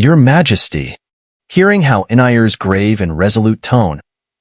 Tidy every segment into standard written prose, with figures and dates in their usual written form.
Your Majesty. Hearing Xun'er's grave and resolute tone,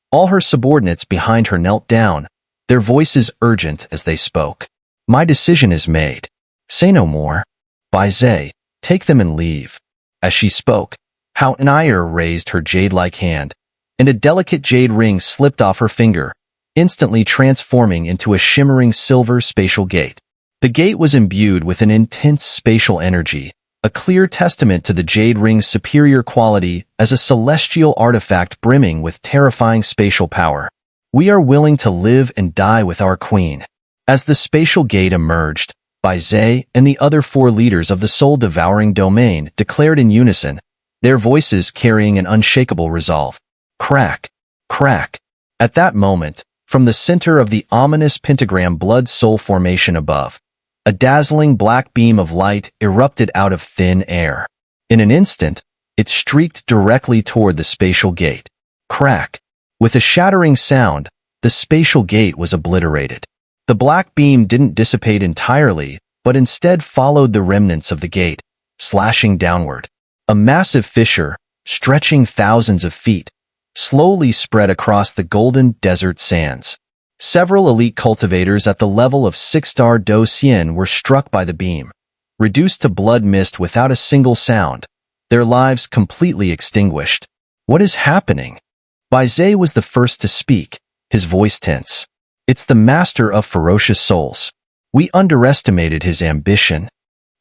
all her subordinates behind her knelt down, their voices urgent as they spoke. My decision is made. Say no more. Bai Zhe, take them and leave. As she spoke, Xun'er raised her jade-like hand, and a delicate jade ring slipped off her finger, instantly transforming into a shimmering silver spatial gate. The gate was imbued with an intense spatial energy, a clear testament to the jade ring's superior quality as a celestial artifact brimming with terrifying spatial power. We are willing to live and die with our queen. As the spatial gate emerged, Bai Zhe and the other 4 leaders of the Soul-Devouring domain declared in unison, their voices carrying an unshakable resolve. Crack, crack. At that moment, from the center of the ominous pentagram blood-soul formation above, a dazzling black beam of light erupted out of thin air. In an instant, it streaked directly toward the spatial gate. Crack. With a shattering sound, the spatial gate was obliterated. The black beam didn't dissipate entirely, but instead followed the remnants of the gate, slashing downward. A massive fissure, stretching thousands of feet, slowly spread across the golden desert sands. Several elite cultivators at the level of 6-star Do Xian were struck by the beam, reduced to blood mist without a single sound, their lives completely extinguished. What is happening? Bai Zhe was the first to speak, his voice tense. It's the master of ferocious souls. We underestimated his ambition.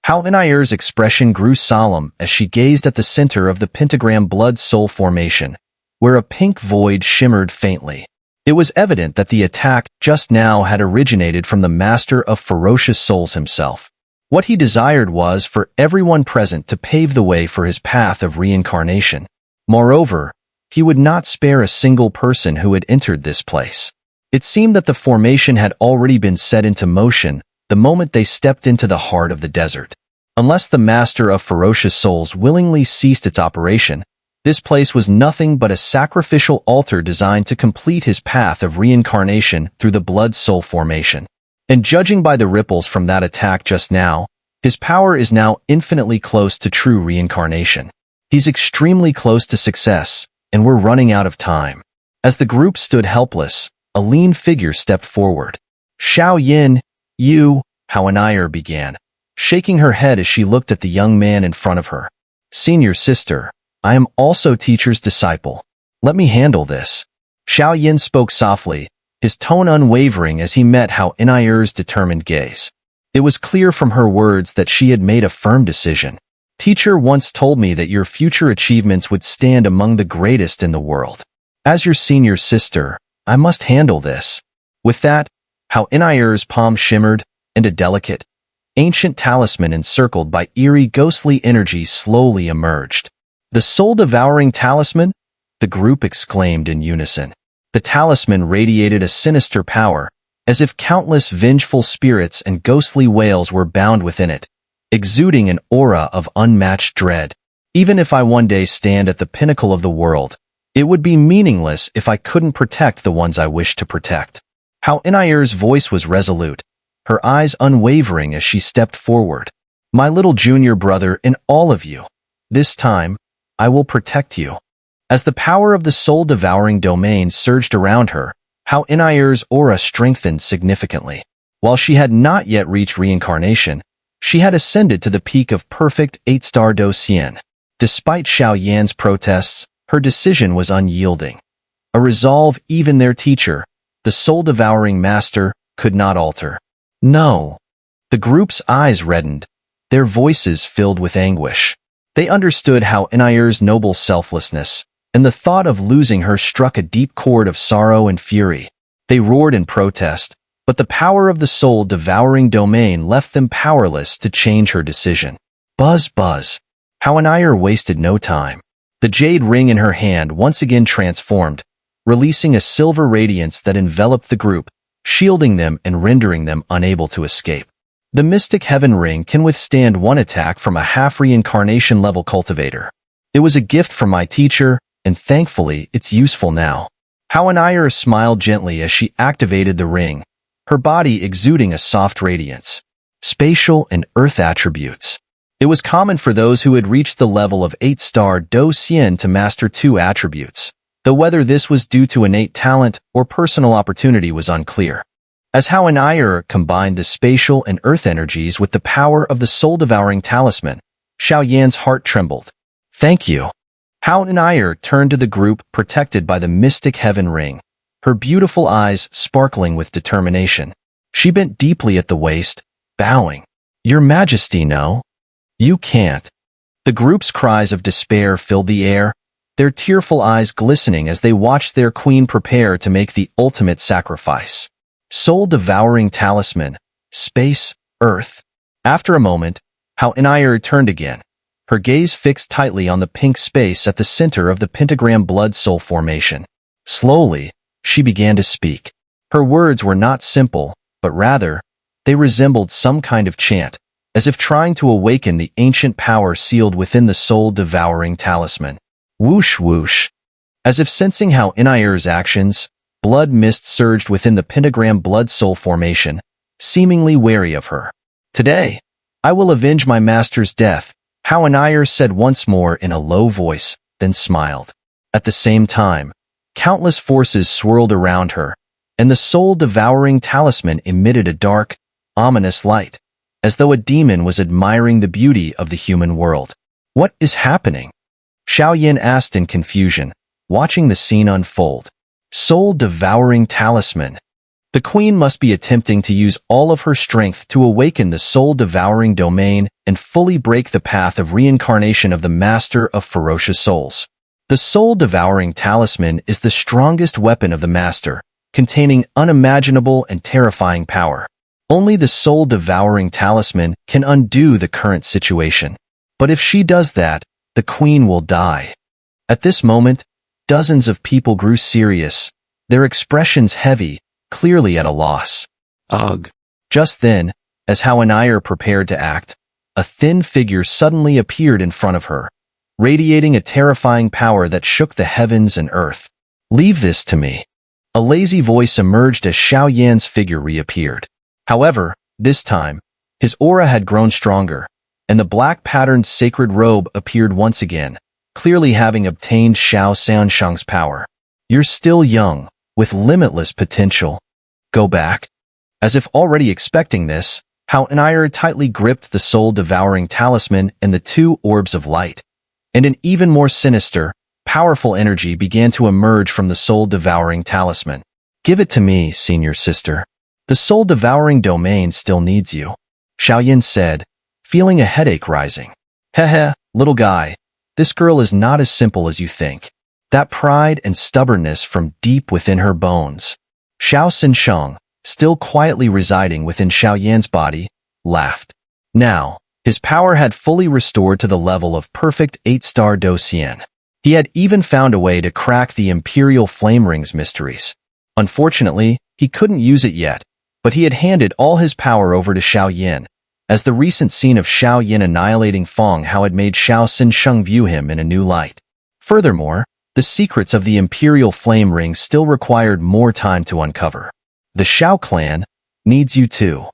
Xun'er's expression grew solemn as she gazed at the center of the pentagram blood-soul formation, where a pink void shimmered faintly. It was evident that the attack just now had originated from the master of ferocious souls himself. What he desired was for everyone present to pave the way for his path of reincarnation. Moreover, he would not spare a single person who had entered this place. It seemed that the formation had already been set into motion the moment they stepped into the heart of the desert. Unless the master of ferocious souls willingly ceased its operation, this place was nothing but a sacrificial altar designed to complete his path of reincarnation through the blood-soul formation. And judging by the ripples from that attack just now, his power is now infinitely close to true reincarnation. He's extremely close to success, and we're running out of time. As the group stood helpless, a lean figure stepped forward. Xiao Yin, you, Xun'er began, shaking her head as she looked at the young man in front of her. Senior sister, I am also teacher's disciple. Let me handle this. Xiao Yin spoke softly, his tone unwavering as he met Xun'er's determined gaze. It was clear from her words that she had made a firm decision. Teacher once told me that your future achievements would stand among the greatest in the world. As your senior sister, I must handle this. With that, Xun'er's palm shimmered, and a delicate, ancient talisman encircled by eerie ghostly energy slowly emerged. The soul-devouring talisman? The group exclaimed in unison. The talisman radiated a sinister power, as if countless vengeful spirits and ghostly wails were bound within it, exuding an aura of unmatched dread. Even if I one day stand at the pinnacle of the world, it would be meaningless if I couldn't protect the ones I wish to protect. Xun'er's voice was resolute, her eyes unwavering as she stepped forward. My little junior brother and all of you, this time, I will protect you. As the power of the soul-devouring domain surged around her, Xun'er's aura strengthened significantly. While she had not yet reached reincarnation, she had ascended to the peak of perfect 8-star Do Xian. Despite Xiao Yan's protests, her decision was unyielding. A resolve even their teacher, the soul-devouring master, could not alter. No. The group's eyes reddened, their voices filled with anguish. They understood Xun'er's noble selflessness, and the thought of losing her struck a deep chord of sorrow and fury. They roared in protest, but the power of the soul-devouring domain left them powerless to change her decision. Buzz, buzz. Xun'er wasted no time. The jade ring in her hand once again transformed, releasing a silver radiance that enveloped the group, shielding them and rendering them unable to escape. The Mystic Heaven Ring can withstand one attack from a half-reincarnation level cultivator. It was a gift from my teacher, and thankfully it's useful now. Xun'er smiled gently as she activated the ring, her body exuding a soft radiance. Spatial and earth attributes. It was common for those who had reached the level of 8-star Do Xian to master 2 attributes, though whether this was due to innate talent or personal opportunity was unclear. As Xun'er combined the spatial and earth energies with the power of the soul-devouring talisman, Xiao Yan's heart trembled. "Thank you." Xun'er turned to the group protected by the mystic heaven ring, her beautiful eyes sparkling with determination. She bent deeply at the waist, bowing. "Your Majesty, no. You can't." The group's cries of despair filled the air, their tearful eyes glistening as they watched their queen prepare to make the ultimate sacrifice. Soul-devouring talisman, space, earth. After a moment, Xun'er turned again, her gaze fixed tightly on the pink space at the center of the pentagram blood-soul formation. Slowly, she began to speak. Her words were not simple, but rather, they resembled some kind of chant, as if trying to awaken the ancient power sealed within the soul-devouring talisman. Whoosh whoosh. As if sensing Xun'er's actions, blood mist surged within the pentagram blood-soul formation, seemingly wary of her. "Today, I will avenge my master's death," Xun'er said once more in a low voice, then smiled. At the same time, countless forces swirled around her, and the soul-devouring talisman emitted a dark, ominous light, as though a demon was admiring the beauty of the human world. "What is happening?" Xiao Yan asked in confusion, watching the scene unfold. Soul-devouring talisman. The queen must be attempting to use all of her strength to awaken the soul-devouring domain and fully break the path of reincarnation of the master of ferocious souls. The soul-devouring talisman is the strongest weapon of the master, containing unimaginable and terrifying power. Only the soul-devouring talisman can undo the current situation. But if she does that, the queen will die. At this moment, dozens of people grew serious, their expressions heavy, clearly at a loss. Ugh. Just then, as Xun'er prepared to act, a thin figure suddenly appeared in front of her, radiating a terrifying power that shook the heavens and earth. "Leave this to me." A lazy voice emerged as Xiao Yan's figure reappeared. However, this time, his aura had grown stronger, and the black-patterned sacred robe appeared once again, clearly having obtained Xiao Sansheng's power. "You're still young, with limitless potential. Go back." As if already expecting this, Xun'er tightly gripped the soul-devouring talisman and the 2 orbs of light, and an even more sinister, powerful energy began to emerge from the soul-devouring talisman. "Give it to me, senior sister. The soul-devouring domain still needs you," Xiao Yan said, feeling a headache rising. "Heh, little guy, this girl is not as simple as you think." That pride and stubbornness from deep within her bones. Xiao Sansheng, still quietly residing within Xiao Yan's body, laughed. Now, his power had fully restored to the level of perfect 8-star Do Xian. He had even found a way to crack the Imperial Flame Ring's mysteries. Unfortunately, he couldn't use it yet, but he had handed all his power over to Xiao Yan, as the recent scene of Xiao Yan annihilating Feng Hao had made Xiao Sansheng view him in a new light. Furthermore, the secrets of the Imperial Flame Ring still required more time to uncover. "The Xiao clan needs you too,"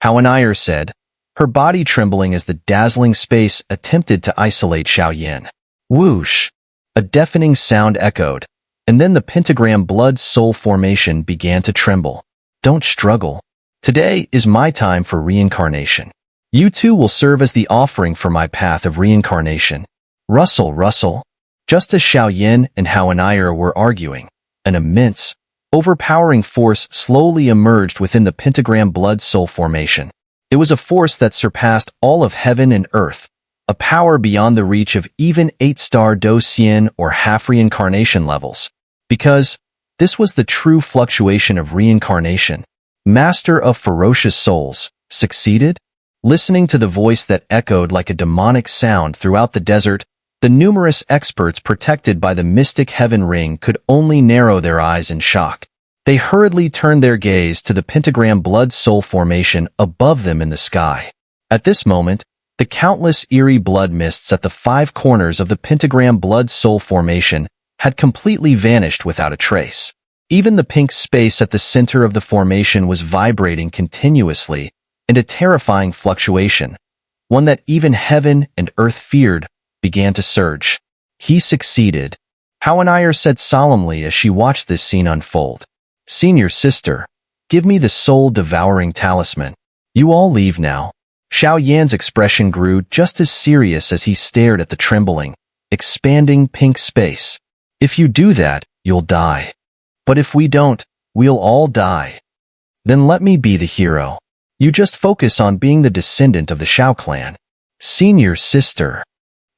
Xun'er said, her body trembling as the dazzling space attempted to isolate Xiao Yan. Whoosh! A deafening sound echoed, and then the pentagram blood-soul formation began to tremble. "Don't struggle. Today is my time for reincarnation. You too will serve as the offering for my path of reincarnation." Rustle, rustle. Just as Xiao Yan and Xun'er were arguing, an immense, overpowering force slowly emerged within the pentagram blood-soul formation. It was a force that surpassed all of heaven and earth, a power beyond the reach of even 8-star Do Xian or half-reincarnation levels, because this was the true fluctuation of reincarnation. Master of ferocious souls, succeeded? Listening to the voice that echoed like a demonic sound throughout the desert, the numerous experts protected by the mystic heaven ring could only narrow their eyes in shock. They hurriedly turned their gaze to the pentagram blood-soul formation above them in the sky. At this moment, the countless eerie blood mists at the 5 corners of the pentagram blood-soul formation had completely vanished without a trace. Even the pink space at the center of the formation was vibrating continuously, in a terrifying fluctuation, one that even heaven and earth feared, began to surge. He succeeded. Xun'er said solemnly as she watched this scene unfold. Senior sister, give me the soul-devouring talisman. You all leave now. Xiao Yan's expression grew just as serious as he stared at the trembling, expanding pink space. If you do that, you'll die. But if we don't, we'll all die. Then let me be the hero. You just focus on being the descendant of the Xiao clan. Senior sister.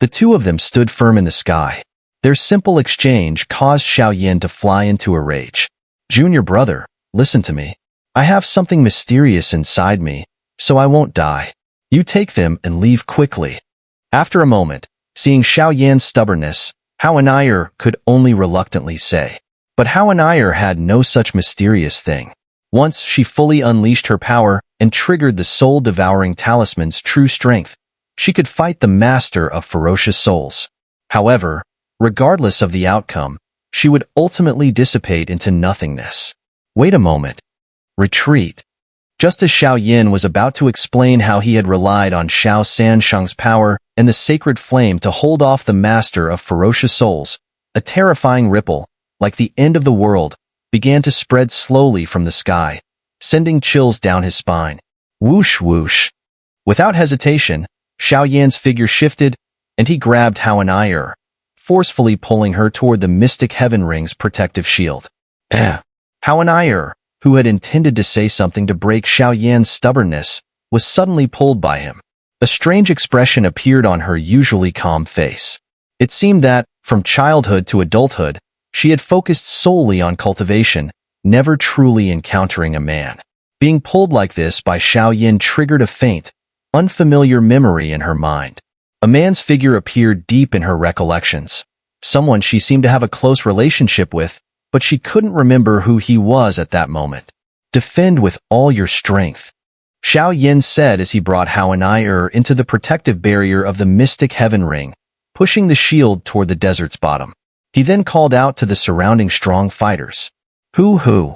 The two of them stood firm in the sky. Their simple exchange caused Xiao Yan to fly into a rage. Junior brother, listen to me. I have something mysterious inside me, so I won't die. You take them and leave quickly. After a moment, seeing Xiao Yan's stubbornness, Xun'er could only reluctantly say. But Xun'er had no such mysterious thing. Once she fully unleashed her power and triggered the soul-devouring talisman's true strength, she could fight the master of ferocious souls. However, regardless of the outcome, she would ultimately dissipate into nothingness. Wait a moment. Retreat. Just as Xiao Yan was about to explain how he had relied on Xiao Sansheng's power and the sacred flame to hold off the master of ferocious souls, a terrifying ripple, like the end of the world, began to spread slowly from the sky, sending chills down his spine. Whoosh whoosh. Without hesitation, Xiao Yan's figure shifted, and he grabbed Xun'er, forcefully pulling her toward the mystic heaven ring's protective shield. Xun'er, who had intended to say something to break Xiao Yan's stubbornness, was suddenly pulled by him. A strange expression appeared on her usually calm face. It seemed that, from childhood to adulthood, she had focused solely on cultivation, never truly encountering a man. Being pulled like this by Xiao Yan triggered a faint, unfamiliar memory in her mind. A man's figure appeared deep in her recollections, someone she seemed to have a close relationship with, but she couldn't remember who he was at that moment. Defend with all your strength, Xiao Yan said as he brought Xun'er into the protective barrier of the mystic heaven ring, pushing the shield toward the desert's bottom. He then called out to the surrounding strong fighters. Who?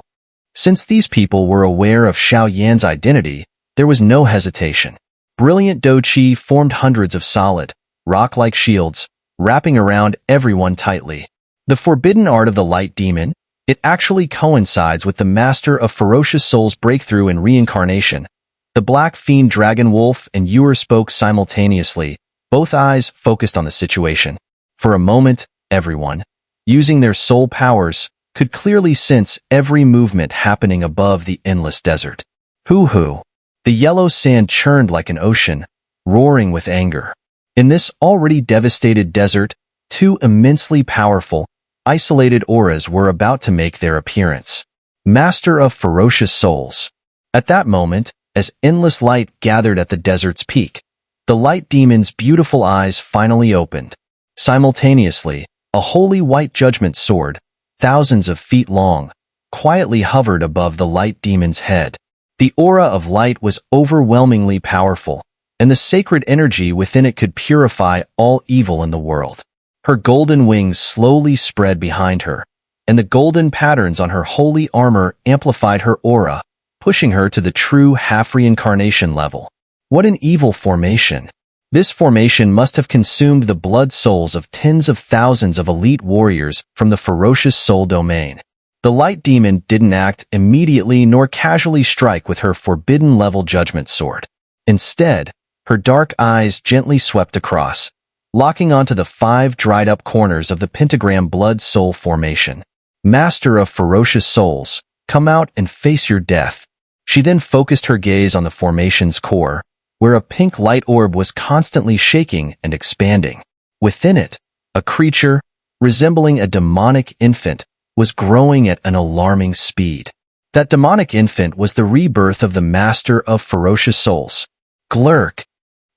Since these people were aware of Xiao Yan's identity, there was no hesitation. Brilliant doqi formed hundreds of solid, rock-like shields, wrapping around everyone tightly. The forbidden art of the light demon, it actually coincides with the master of ferocious souls' breakthrough and reincarnation. The black fiend dragon wolf and Xun'er spoke simultaneously, both eyes focused on the situation. For a moment, everyone, using their soul powers, could clearly sense every movement happening above the endless desert. Hoo-hoo. The yellow sand churned like an ocean, roaring with anger. In this already devastated desert, two immensely powerful, isolated auras were about to make their appearance. Master of ferocious souls. At that moment, as endless light gathered at the desert's peak, the light demon's beautiful eyes finally opened. Simultaneously, a holy white judgment sword, thousands of feet long, quietly hovered above the light demon's head. The aura of light was overwhelmingly powerful, and the sacred energy within it could purify all evil in the world. Her golden wings slowly spread behind her, and the golden patterns on her holy armor amplified her aura, pushing her to the true half-reincarnation level. What an evil formation! This formation must have consumed the blood souls of tens of thousands of elite warriors from the ferocious soul domain. The light demon didn't act immediately nor casually strike with her forbidden-level judgment sword. Instead, her dark eyes gently swept across, locking onto the 5 dried-up corners of the pentagram blood-soul formation. Master of ferocious souls, come out and face your death. She then focused her gaze on the formation's core, where a pink light orb was constantly shaking and expanding. Within it, a creature, resembling a demonic infant, was growing at an alarming speed. That demonic infant was the rebirth of the master of ferocious souls. Glurk.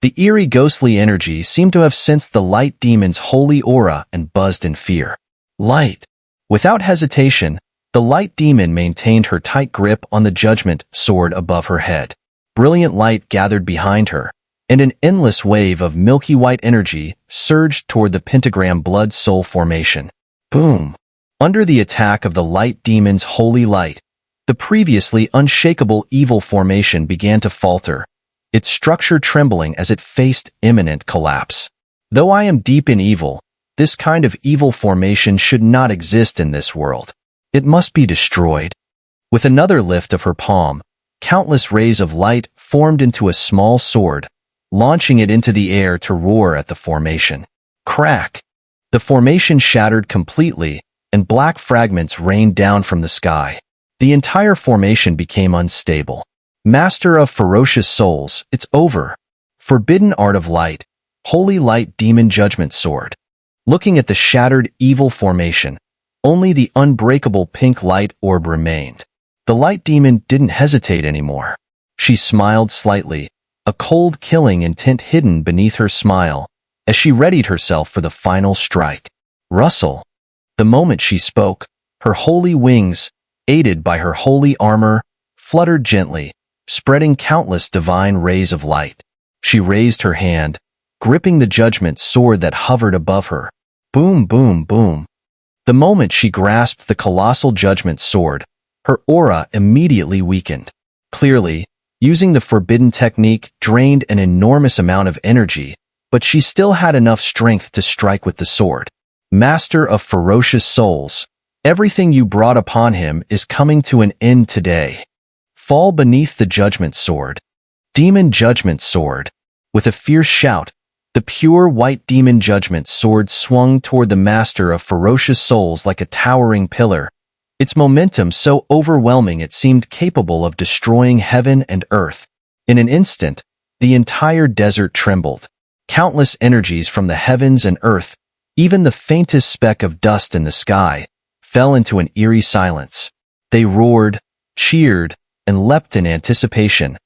The eerie ghostly energy seemed to have sensed the light demon's holy aura and buzzed in fear. Light. Without hesitation, the light demon maintained her tight grip on the judgment sword above her head. Brilliant light gathered behind her, and an endless wave of milky white energy surged toward the pentagram blood-soul formation. Boom! Under the attack of the light demon's holy light, the previously unshakable evil formation began to falter, its structure trembling as it faced imminent collapse. Though I am deep in evil, this kind of evil formation should not exist in this world. It must be destroyed. With another lift of her palm, countless rays of light formed into a small sword, launching it into the air to roar at the formation. Crack! The formation shattered completely, and black fragments rained down from the sky. The entire formation became unstable. Master of ferocious souls, it's over. Forbidden art of light, holy light demon judgment sword. Looking at the shattered evil formation, only the unbreakable pink light orb remained. The light demon didn't hesitate anymore. She smiled slightly, a cold killing intent hidden beneath her smile, as she readied herself for the final strike. Rustle. The moment she spoke, her holy wings, aided by her holy armor, fluttered gently, spreading countless divine rays of light. She raised her hand, gripping the judgment sword that hovered above her. Boom, boom, boom. The moment she grasped the colossal judgment sword, her aura immediately weakened. Clearly, using the forbidden technique drained an enormous amount of energy, but she still had enough strength to strike with the sword. Master of ferocious souls, everything you brought upon him is coming to an end today. Fall beneath the judgment sword. Demon judgment sword. With a fierce shout, the pure white demon judgment sword swung toward the master of ferocious souls like a towering pillar, its momentum so overwhelming it seemed capable of destroying heaven and earth. In an instant, the entire desert trembled. Countless energies from the heavens and earth, even the faintest speck of dust in the sky, fell into an eerie silence. They roared, cheered, and leapt in anticipation,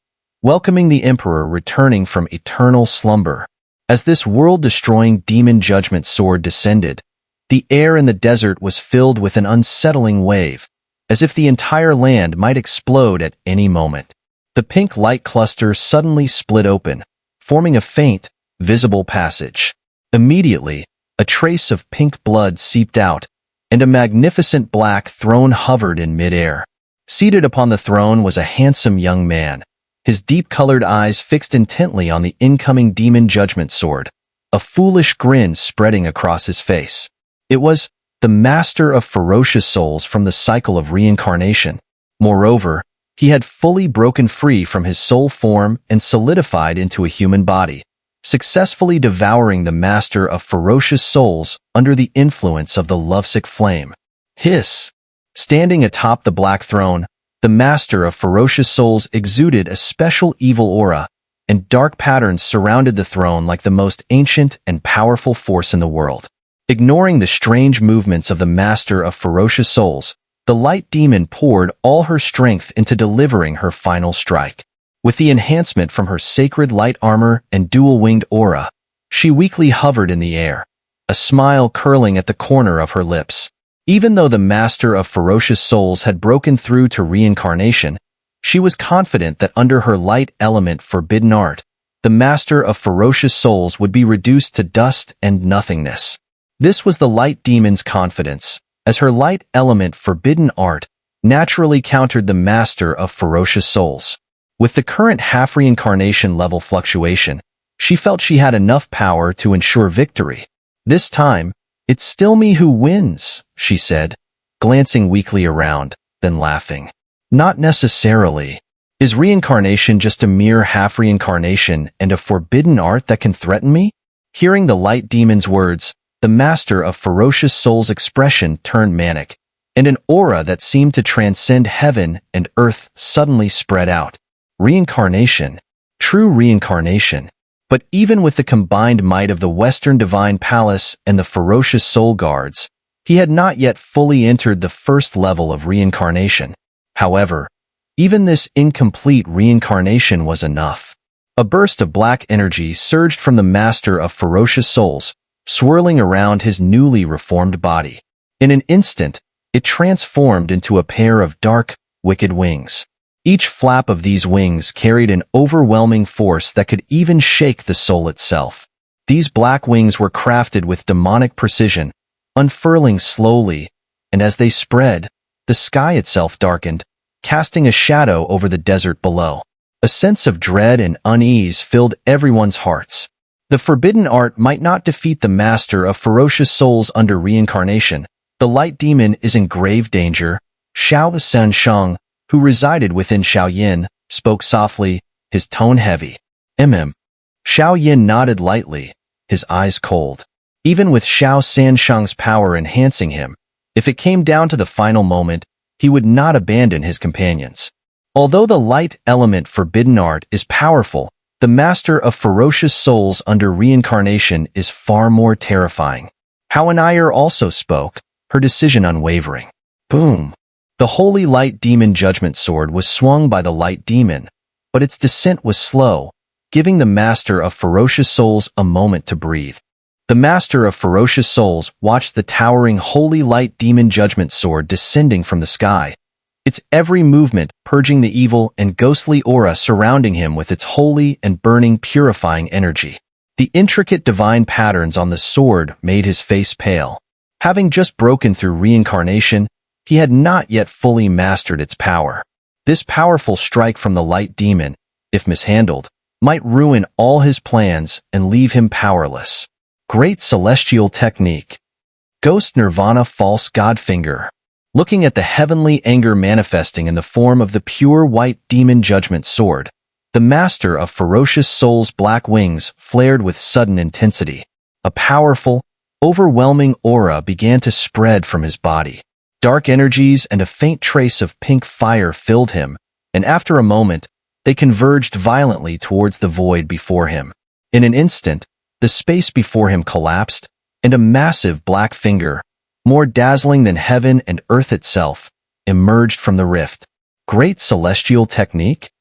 welcoming the Emperor returning from eternal slumber. As this world-destroying demon judgment sword descended, the air in the desert was filled with an unsettling wave, as if the entire land might explode at any moment. The pink light cluster suddenly split open, forming a faint, visible passage. Immediately, a trace of pink blood seeped out, and a magnificent black throne hovered in midair. Seated upon the throne was a handsome young man, his deep-colored eyes fixed intently on the incoming demon judgment sword, a foolish grin spreading across his face. It was the master of ferocious souls from the cycle of reincarnation. Moreover, he had fully broken free from his soul form and solidified into a human body, successfully devouring the master of ferocious souls under the influence of the lovesick flame. Hiss! Standing atop the black throne, the master of ferocious souls exuded a special evil aura, and dark patterns surrounded the throne like the most ancient and powerful force in the world. Ignoring the strange movements of the master of ferocious souls, the light demon poured all her strength into delivering her final strike. With the enhancement from her sacred light armor and dual-winged aura, she weakly hovered in the air, a smile curling at the corner of her lips. Even though the master of ferocious souls had broken through to reincarnation, she was confident that under her light element forbidden art, the master of ferocious souls would be reduced to dust and nothingness. This was the light demon's confidence, as her light element forbidden art naturally countered the master of ferocious souls. With the current half-reincarnation level fluctuation, she felt she had enough power to ensure victory. This time, "It's still me who wins," she said, glancing weakly around, then laughing. "Not necessarily. Is reincarnation just a mere half-reincarnation and a forbidden art that can threaten me?" Hearing the light demon's words, the master of ferocious souls' expression turned manic, and an aura that seemed to transcend heaven and earth suddenly spread out. Reincarnation. True reincarnation. But even with the combined might of the Western Divine Palace and the ferocious soul guards, he had not yet fully entered the first level of reincarnation. However, even this incomplete reincarnation was enough. A burst of black energy surged from the master of ferocious souls, swirling around his newly reformed body. In an instant, it transformed into a pair of dark, wicked wings. Each flap of these wings carried an overwhelming force that could even shake the soul itself. These black wings were crafted with demonic precision, unfurling slowly, and as they spread, the sky itself darkened, casting a shadow over the desert below. A sense of dread and unease filled everyone's hearts. The forbidden art might not defeat the master of ferocious souls under reincarnation. The light demon is in grave danger. Xiao San, who resided within Xiao Yin, spoke softly, his tone heavy. Xiao Yin nodded lightly, his eyes cold. Even with Xiao Sanshang's power enhancing him, if it came down to the final moment, he would not abandon his companions. Although the light element forbidden art is powerful, the master of ferocious souls under reincarnation is far more terrifying. Xun'er also spoke, her decision unwavering. Boom! The holy light demon judgment sword was swung by the light demon, but its descent was slow, giving the master of ferocious souls a moment to breathe. The master of ferocious souls watched the towering holy light demon judgment sword descending from the sky, its every movement purging the evil and ghostly aura surrounding him with its holy and burning purifying energy. The intricate divine patterns on the sword made his face pale. Having just broken through reincarnation, he had not yet fully mastered its power. This powerful strike from the light demon, if mishandled, might ruin all his plans and leave him powerless. Great celestial technique. Ghost Nirvana false god finger. Looking at the heavenly anger manifesting in the form of the pure white demon judgment sword, the master of ferocious souls' black wings flared with sudden intensity. A powerful, overwhelming aura began to spread from his body. Dark energies and a faint trace of pink fire filled him, and after a moment, they converged violently towards the void before him. In an instant, the space before him collapsed, and a massive black finger, more dazzling than heaven and earth itself, emerged from the rift. Great celestial technique?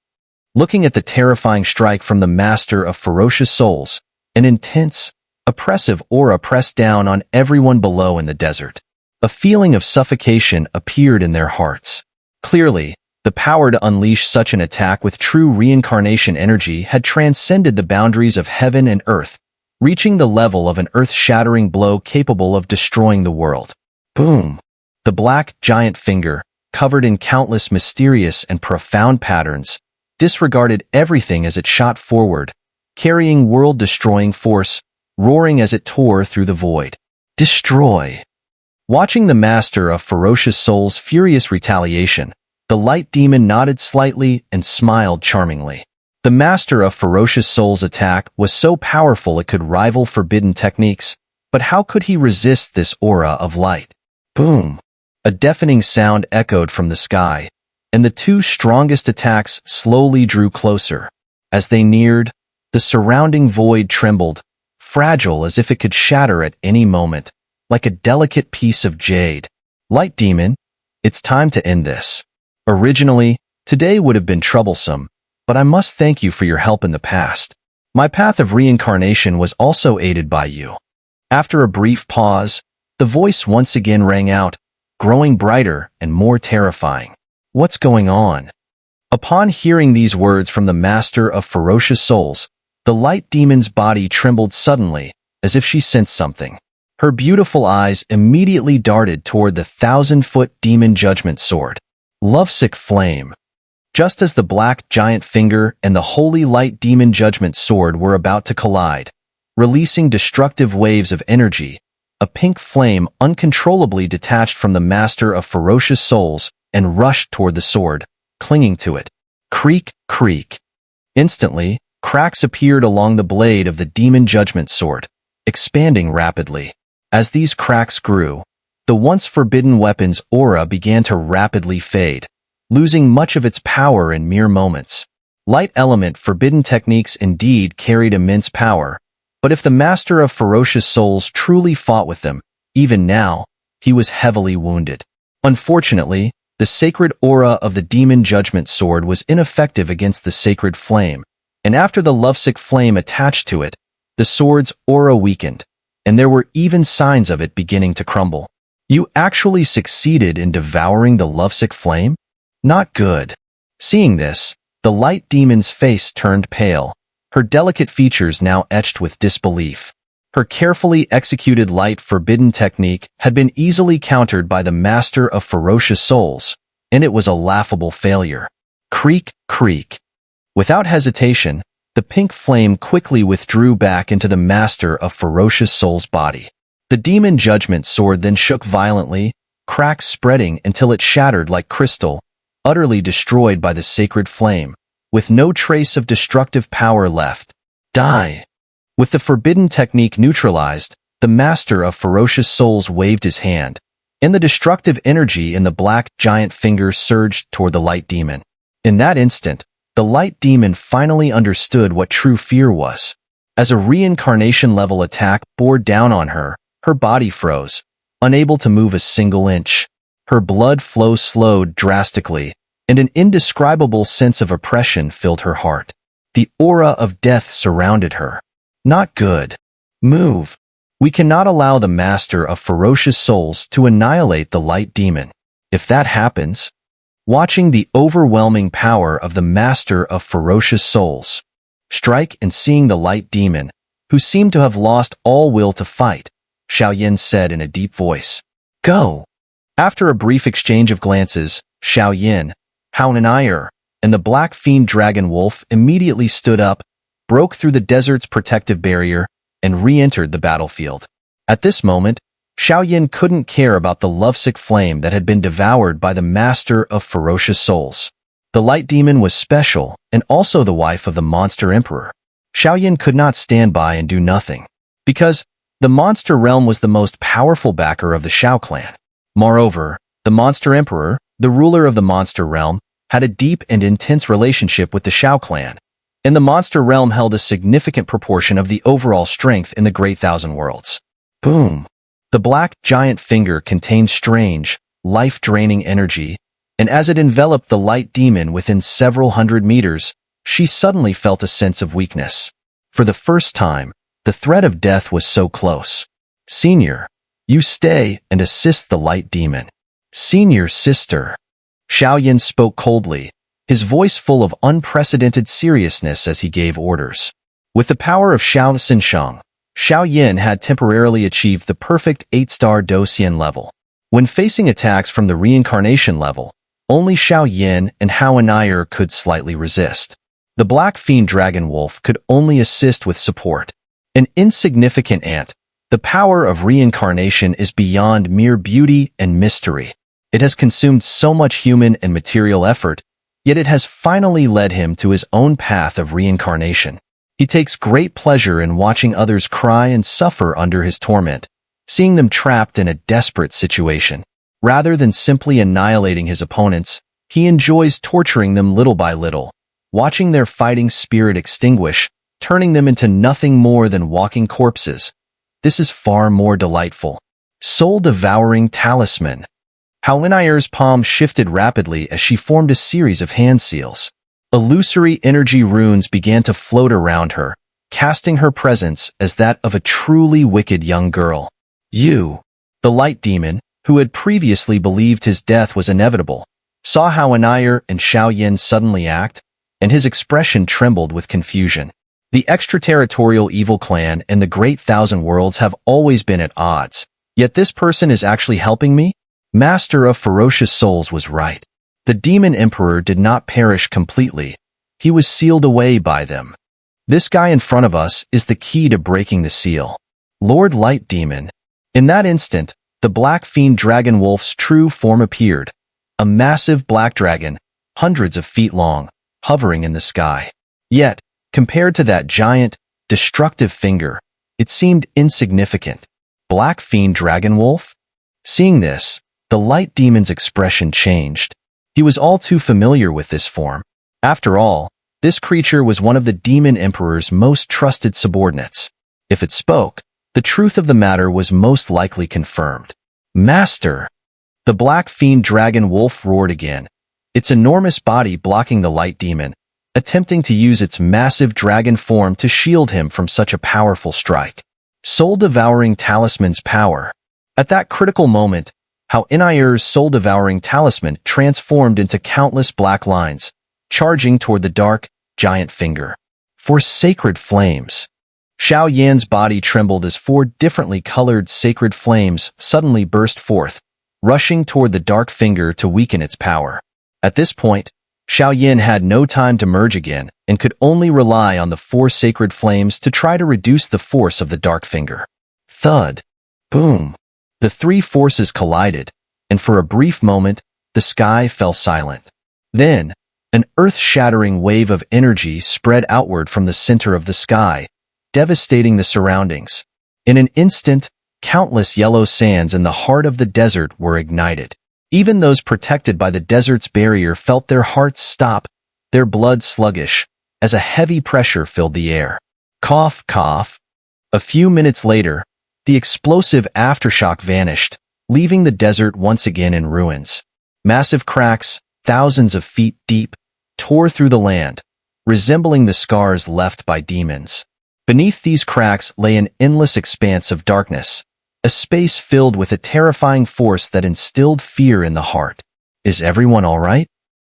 Looking at the terrifying strike from the master of ferocious souls, an intense, oppressive aura pressed down on everyone below in the desert. A feeling of suffocation appeared in their hearts. Clearly, the power to unleash such an attack with true reincarnation energy had transcended the boundaries of heaven and earth, reaching the level of an earth-shattering blow capable of destroying the world. Boom! The black, giant finger, covered in countless mysterious and profound patterns, disregarded everything as it shot forward, carrying world-destroying force, roaring as it tore through the void. Destroy! Watching the master of ferocious souls' furious retaliation, the light demon nodded slightly and smiled charmingly. The master of ferocious souls' attack was so powerful it could rival forbidden techniques, but how could he resist this aura of light? Boom! A deafening sound echoed from the sky, and the two strongest attacks slowly drew closer. As they neared, the surrounding void trembled, fragile as if it could shatter at any moment, like a delicate piece of jade. Light demon, it's time to end this. Originally, today would have been troublesome, but I must thank you for your help in the past. My path of reincarnation was also aided by you. After a brief pause, the voice once again rang out, growing brighter and more terrifying. What's going on? Upon hearing these words from the master of ferocious souls, the light demon's body trembled suddenly, as if she sensed something. Her beautiful eyes immediately darted toward the 1,000-foot demon judgment sword. Lovesick flame. Just as the black giant finger and the holy light demon judgment sword were about to collide, releasing destructive waves of energy, a pink flame uncontrollably detached from the master of ferocious souls and rushed toward the sword, clinging to it. Creak, creak. Instantly, cracks appeared along the blade of the demon judgment sword, expanding rapidly. As these cracks grew, the once forbidden weapon's aura began to rapidly fade, losing much of its power in mere moments. Light element forbidden techniques indeed carried immense power, but if the master of ferocious souls truly fought with them, even now, he was heavily wounded. Unfortunately, the sacred aura of the demon judgment sword was ineffective against the sacred flame, and after the lovesick flame attached to it, the sword's aura weakened, and there were even signs of it beginning to crumble. You actually succeeded in devouring the lovesick flame? Not good. Seeing this, the light demon's face turned pale, her delicate features now etched with disbelief. Her carefully executed light forbidden technique had been easily countered by the master of ferocious souls, and it was a laughable failure. Creak, creak. Without hesitation, the pink flame quickly withdrew back into the master of ferocious soul's body. The demon judgment sword then shook violently, cracks spreading until it shattered like crystal, utterly destroyed by the sacred flame, with no trace of destructive power left. Die! With the forbidden technique neutralized, the master of ferocious souls waved his hand, and the destructive energy in the black giant finger surged toward the light demon. In that instant, the light demon finally understood what true fear was. As a reincarnation-level attack bore down on her, her body froze, unable to move a single inch. Her blood flow slowed drastically, and an indescribable sense of oppression filled her heart. The aura of death surrounded her. Not good. Move. We cannot allow the master of ferocious souls to annihilate the light demon. If that happens, watching the overwhelming power of the master of ferocious souls strike and seeing the light demon, who seemed to have lost all will to fight, Xiao said in a deep voice, "Go." After a brief exchange of glances, Xiao, Xun'er, and the black fiend dragon wolf immediately stood up, broke through the desert's protective barrier, and re-entered the battlefield. At this moment, Xiao couldn't care about the lovesick flame that had been devoured by the master of ferocious souls. The light demon was special and also the wife of the monster emperor. Xiao could not stand by and do nothing, because the monster realm was the most powerful backer of the Xiao clan. Moreover, the monster emperor, the ruler of the monster realm, had a deep and intense relationship with the Xiao clan, and the monster realm held a significant proportion of the overall strength in the Great Thousand Worlds. Boom! The black giant finger contained strange, life-draining energy, and as it enveloped the light demon within several hundred meters, she suddenly felt a sense of weakness. For the first time, the threat of death was so close. "Senior, you stay and assist the light demon." "Senior sister." Xiao spoke coldly, his voice full of unprecedented seriousness as he gave orders. With the power of Xiao Xinsheng, Xiao had temporarily achieved the perfect 8-star Docian level. When facing attacks from the reincarnation level, only Xiao and Xun'er could slightly resist. The black fiend dragon wolf could only assist with support. An insignificant ant, the power of reincarnation is beyond mere beauty and mystery. It has consumed so much human and material effort, yet it has finally led him to his own path of reincarnation. He takes great pleasure in watching others cry and suffer under his torment, seeing them trapped in a desperate situation. Rather than simply annihilating his opponents, he enjoys torturing them little by little, watching their fighting spirit extinguish, turning them into nothing more than walking corpses. This is far more delightful. Soul-Devouring Talisman. Xun'er's palm shifted rapidly as she formed a series of hand seals. Illusory energy runes began to float around her, casting her presence as that of a truly wicked young girl. You, the light demon, who had previously believed his death was inevitable, saw Xun'er and Xiao suddenly act, and his expression trembled with confusion. The extraterritorial evil clan and the Great Thousand Worlds have always been at odds, yet this person is actually helping me? Master of Ferocious Souls was right. The Demon Emperor did not perish completely. He was sealed away by them. This guy in front of us is the key to breaking the seal. Lord Light Demon. In that instant, the Black Fiend Dragon Wolf's true form appeared. A massive black dragon, hundreds of feet long, hovering in the sky. Yet, compared to that giant, destructive finger, it seemed insignificant. Black Fiend Dragon Wolf? Seeing this, the Light Demon's expression changed. He was all too familiar with this form. After all, this creature was one of the Demon Emperor's most trusted subordinates. If it spoke, the truth of the matter was most likely confirmed. Master! The Black Fiend Dragon Wolf roared again, its enormous body blocking the Light Demon, attempting to use its massive dragon form to shield him from such a powerful strike. Soul-Devouring Talisman's power. At that critical moment, Xun'er's Soul-Devouring Talisman transformed into countless black lines, charging toward the dark, giant finger. For sacred flames. Xiao body trembled as 4 differently colored sacred flames suddenly burst forth, rushing toward the dark finger to weaken its power. At this point, Xiao Yin had no time to merge again and could only rely on the 4 sacred flames to try to reduce the force of the dark finger. Thud. Boom. The 3 forces collided, and for a brief moment, the sky fell silent. Then, an earth-shattering wave of energy spread outward from the center of the sky, devastating the surroundings. In an instant, countless yellow sands in the heart of the desert were ignited. Even those protected by the desert's barrier felt their hearts stop, their blood sluggish, as a heavy pressure filled the air. Cough, cough. A few minutes later, the explosive aftershock vanished, leaving the desert once again in ruins. Massive cracks, thousands of feet deep, tore through the land, resembling the scars left by demons. Beneath these cracks lay an endless expanse of darkness, a space filled with a terrifying force that instilled fear in the heart. Is everyone all right?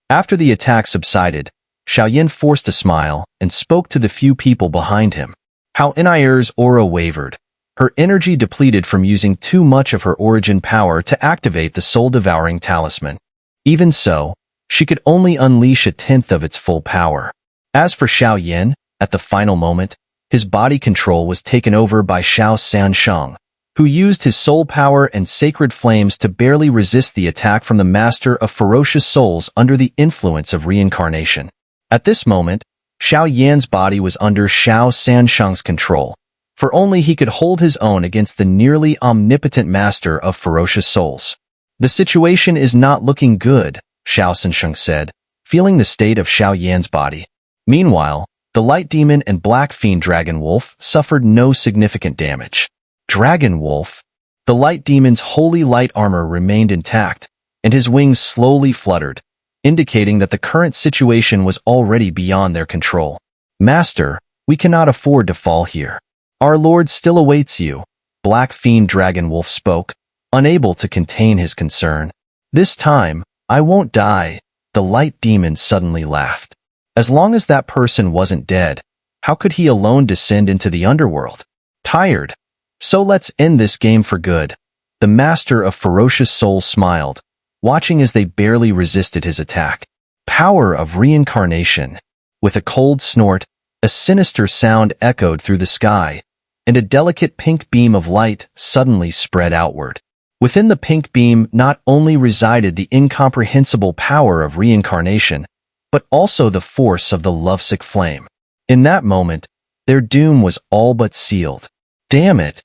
After the attack subsided, Xiao Yin forced a smile and spoke to the few people behind him. Xun'er's aura wavered, her energy depleted from using too much of her origin power to activate the Soul-Devouring Talisman. Even so, she could only unleash a tenth of its full power. As for Xiao Yin, at the final moment, his body control was taken over by Xiao Sansheng, who used his soul power and sacred flames to barely resist the attack from the Master of Ferocious Souls under the influence of reincarnation. At this moment, Xiao Yan's body was under Xiao Sansheng's control, for only he could hold his own against the nearly omnipotent Master of Ferocious Souls. The situation is not looking good, Xiao Sansheng said, feeling the state of Xiao Yan's body. Meanwhile, the Light Demon and Black Fiend Dragon Wolf suffered no significant damage. Dragon Wolf. The Light Demon's holy light armor remained intact, and his wings slowly fluttered, indicating that the current situation was already beyond their control. Master, we cannot afford to fall here. Our Lord still awaits you, Black Fiend Dragon Wolf spoke, unable to contain his concern. This time, I won't die, the Light Demon suddenly laughed. As long as that person wasn't dead, how could he alone descend into the underworld? Tired. So let's end this game for good. The Master of Ferocious Souls smiled, watching as they barely resisted his attack. Power of reincarnation. With a cold snort, a sinister sound echoed through the sky, and a delicate pink beam of light suddenly spread outward. Within the pink beam not only resided the incomprehensible power of reincarnation, but also the force of the lovesick flame. In that moment, their doom was all but sealed. Damn it!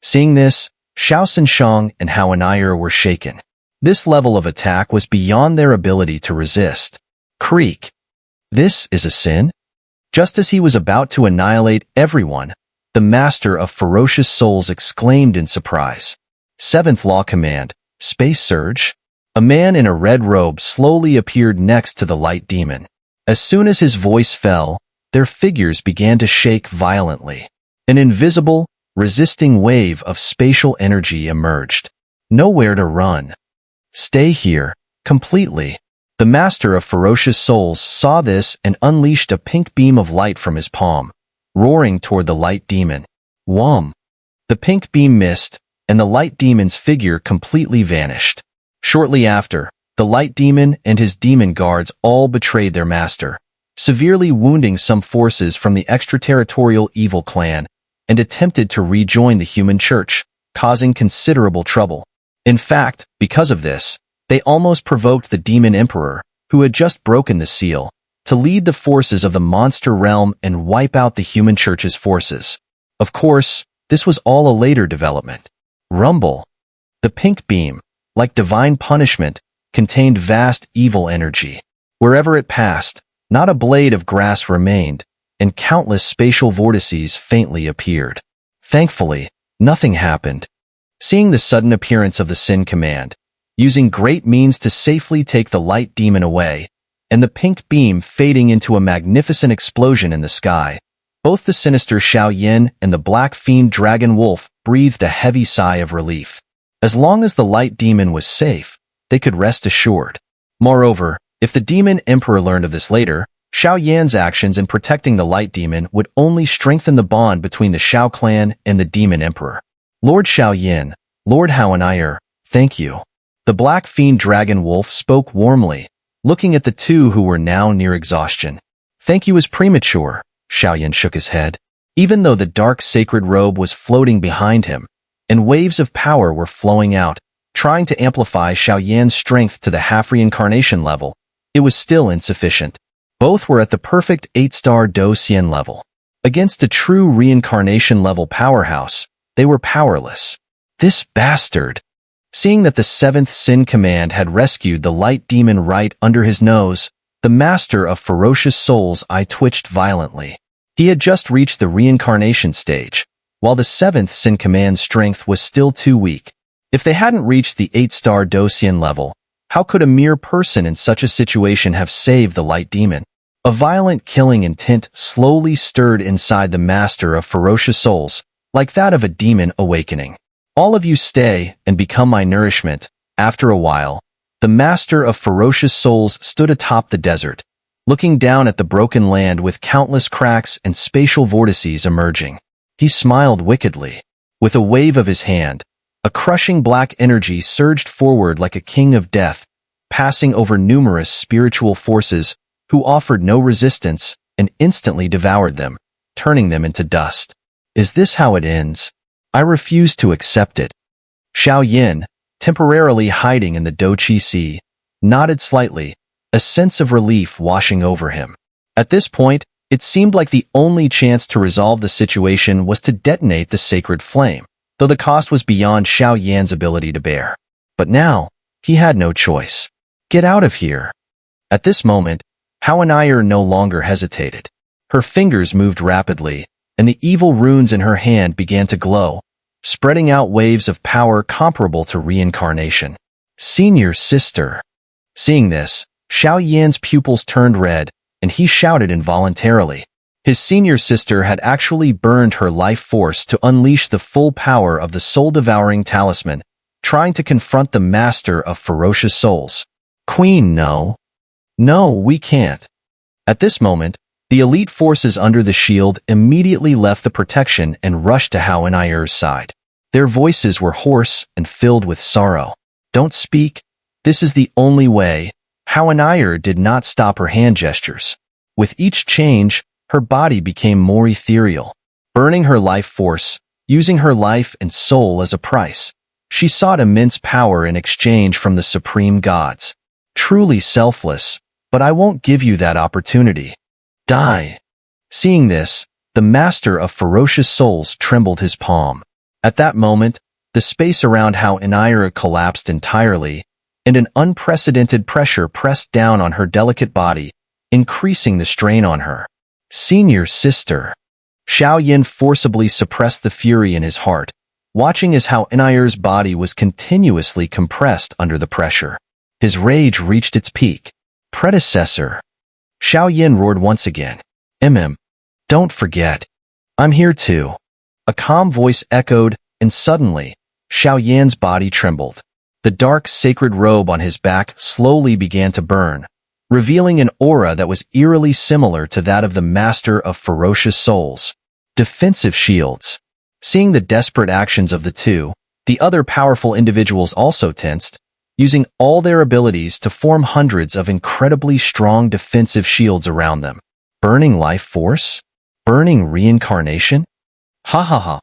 Seeing this, Xiao Sansheng and Xun'er were shaken. This level of attack was beyond their ability to resist. Creak. This is a sin? Just as he was about to annihilate everyone, the Master of Ferocious Souls exclaimed in surprise. Seventh Law Command, Space Surge. A man in a red robe slowly appeared next to the Light Demon. As soon as his voice fell, their figures began to shake violently. An invisible, resisting wave of spatial energy emerged. Nowhere to run. Stay here, completely. The Master of Ferocious Souls saw this and unleashed a pink beam of light from his palm, roaring toward the Light Demon. Whum! The pink beam missed, and the Light Demon's figure completely vanished. Shortly after, the Light Demon and his demon guards all betrayed their master, severely wounding some forces from the extraterritorial evil clan, and attempted to rejoin the human church, causing considerable trouble. In fact, because of this, they almost provoked the demon emperor, who had just broken the seal, to lead the forces of the monster realm and wipe out the human church's forces. Of course, this was all a later development. Rumble. The pink beam, like divine punishment, contained vast evil energy. Wherever it passed, not a blade of grass remained, and countless spatial vortices faintly appeared. Thankfully, nothing happened. Seeing the sudden appearance of the Sin Command, using great means to safely take the Light Demon away, and the pink beam fading into a magnificent explosion in the sky, both the sinister Xiao Yin and the Black Fiend Dragon Wolf breathed a heavy sigh of relief. As long as the Light Demon was safe, they could rest assured. Moreover, if the Demon Emperor learned of this later, Xiao Yan's actions in protecting the Light Demon would only strengthen the bond between the Xiao clan and the Demon Emperor. Lord Xiao Yin, Lord Xun'er, thank you. The Black Fiend Dragon Wolf spoke warmly, looking at the two who were now near exhaustion. "Thank you is premature," Xiao shook his head. Even though the dark sacred robe was floating behind him, and waves of power were flowing out, trying to amplify Xiao strength to the half-reincarnation level, it was still insufficient. Both were at the perfect 8-star Do Xian level. Against a true reincarnation-level powerhouse, they were powerless. This bastard! Seeing that the 7th Sin Command had rescued the light demon right under his nose, the master of ferocious souls' eye twitched violently. He had just reached the reincarnation stage, while the 7th Sin Command's strength was still too weak. If they hadn't reached the 8-star Do Xian level, how could a mere person in such a situation have saved the light demon? A violent killing intent slowly stirred inside the master of ferocious souls, like that of a demon awakening. "All of you stay and become my nourishment." After a while, the master of ferocious souls stood atop the desert, looking down at the broken land with countless cracks and spatial vortices emerging. He smiled wickedly. With a wave of his hand, a crushing black energy surged forward like a king of death, passing over numerous spiritual forces who offered no resistance and instantly devoured them, turning them into dust. "Is this how it ends? I refuse to accept it." Xiao, temporarily hiding in the Doqi Sea, nodded slightly, a sense of relief washing over him. At this point, it seemed like the only chance to resolve the situation was to detonate the sacred flame, though the cost was beyond Xiao's ability to bear. But now, he had no choice. "Get out of here." At this moment, Xun'er no longer hesitated. Her fingers moved rapidly, and the evil runes in her hand began to glow, spreading out waves of power comparable to reincarnation. "Senior sister." Seeing this, Xiao's pupils turned red, and he shouted involuntarily. His senior sister had actually burned her life force to unleash the full power of the Soul-Devouring Talisman, trying to confront the master of ferocious souls. "Queen, no. No, we can't." At this moment, the elite forces under the shield immediately left the protection and rushed to Xun'er's side. Their voices were hoarse and filled with sorrow. "Don't speak. This is the only way." Xun'er did not stop her hand gestures. With each change, her body became more ethereal. Burning her life force, using her life and soul as a price, she sought immense power in exchange from the supreme gods. "Truly selfless, but I won't give you that opportunity. Die." Seeing this, the master of ferocious souls trembled his palm. At that moment, the space around Xun'er collapsed entirely, and an unprecedented pressure pressed down on her delicate body, increasing the strain on her. "Senior sister." Xiao forcibly suppressed the fury in his heart, watching as Xun'er's body was continuously compressed under the pressure. His rage reached its peak. "Predecessor." Xiao roared once again. Don't forget. I'm here too." A calm voice echoed, and suddenly, Xiao's body trembled. The dark sacred robe on his back slowly began to burn, revealing an aura that was eerily similar to that of the master of ferocious souls. Defensive shields. Seeing the desperate actions of the two, the other powerful individuals also tensed, using all their abilities to form hundreds of incredibly strong defensive shields around them. Burning life force? Burning reincarnation? Ha ha ha.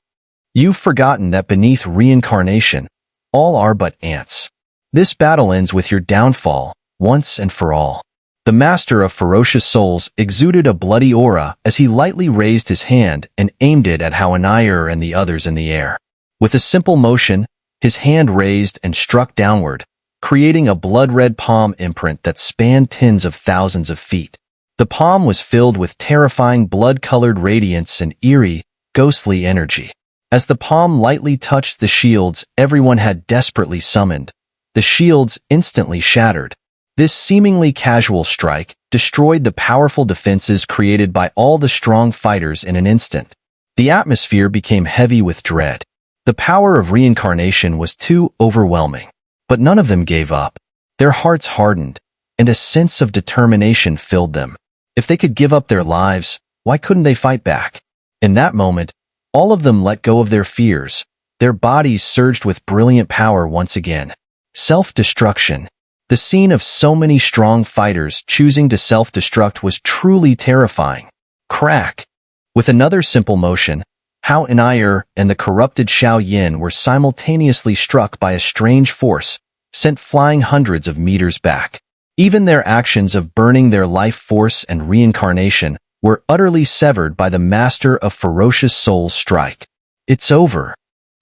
You've forgotten that beneath reincarnation, all are but ants. This battle ends with your downfall, once and for all. The master of ferocious souls exuded a bloody aura as he lightly raised his hand and aimed it at Xun'er and the others in the air. With a simple motion, his hand raised and struck downward, creating a blood-red palm imprint that spanned tens of thousands of feet. The palm was filled with terrifying blood-colored radiance and eerie, ghostly energy. As the palm lightly touched the shields everyone had desperately summoned, the shields instantly shattered. This seemingly casual strike destroyed the powerful defenses created by all the strong fighters in an instant. The atmosphere became heavy with dread. The power of reincarnation was too overwhelming. But none of them gave up. Their hearts hardened, and a sense of determination filled them. If they could give up their lives, why couldn't they fight back? In that moment, all of them let go of their fears. Their bodies surged with brilliant power once again. Self-destruction. The scene of so many strong fighters choosing to self-destruct was truly terrifying. Crack! With another simple motion, Xun'er and the corrupted Xiao were simultaneously struck by a strange force, sent flying hundreds of meters back. Even their actions of burning their life force and reincarnation were utterly severed by the Master of Ferocious Souls' strike. It's over.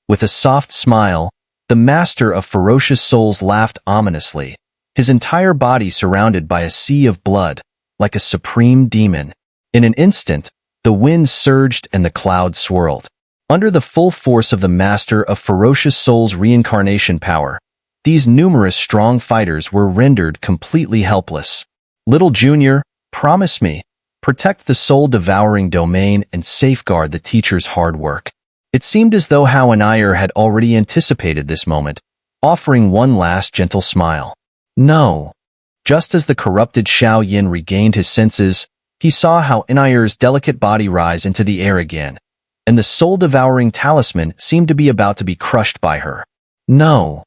With a soft smile, the Master of Ferocious Souls laughed ominously, his entire body surrounded by a sea of blood, like a supreme demon. In an instant, the wind surged and the clouds swirled. Under the full force of the Master of Ferocious Souls' reincarnation power, these numerous strong fighters were rendered completely helpless. Little Xun'er, promise me, protect the soul-devouring domain and safeguard the teacher's hard work. It seemed as though Xun'er had already anticipated this moment, offering one last gentle smile. No. Just as the corrupted Xiao regained his senses, he saw Xun'er's delicate body rise into the air again, and the soul-devouring talisman seemed to be about to be crushed by her. No.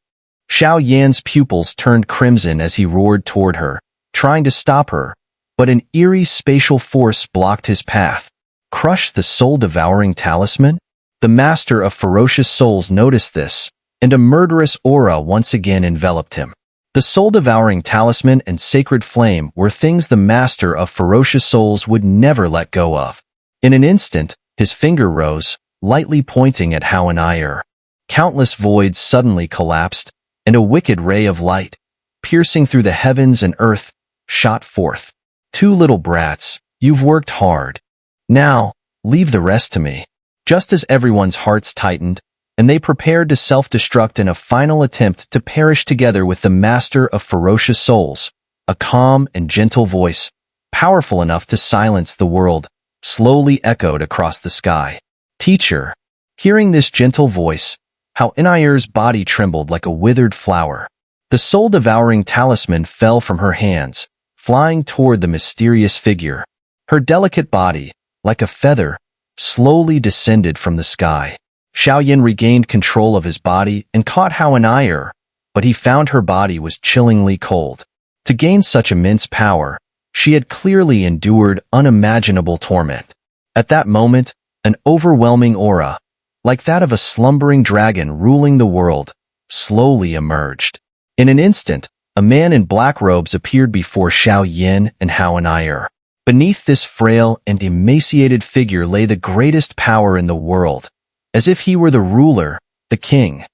Xiao pupils turned crimson as he roared toward her, trying to stop her, but an eerie spatial force blocked his path. Crush the soul-devouring talisman? The Master of Ferocious Souls noticed this, and a murderous aura once again enveloped him. The soul-devouring talisman and sacred flame were things the Master of Ferocious Souls would never let go of. In an instant, his finger rose, lightly pointing at Xun'er. Countless voids suddenly collapsed, and a wicked ray of light, piercing through the heavens and earth, shot forth. Two little brats, you've worked hard. Now, leave the rest to me. Just as everyone's hearts tightened, and they prepared to self-destruct in a final attempt to perish together with the Master of Ferocious Souls, a calm and gentle voice, powerful enough to silence the world, slowly echoed across the sky. Teacher. Hearing this gentle voice, Xun'er's body trembled like a withered flower. The soul-devouring talisman fell from her hands, flying toward the mysterious figure. Her delicate body, like a feather, slowly descended from the sky. Xiao regained control of his body and caught Xun'er, but he found her body was chillingly cold. To gain such immense power, she had clearly endured unimaginable torment. At that moment, an overwhelming aura, like that of a slumbering dragon ruling the world, slowly emerged. In an instant, a man in black robes appeared before Xiao and Xun'er. Beneath this frail and emaciated figure lay the greatest power in the world, as if he were the ruler, the king.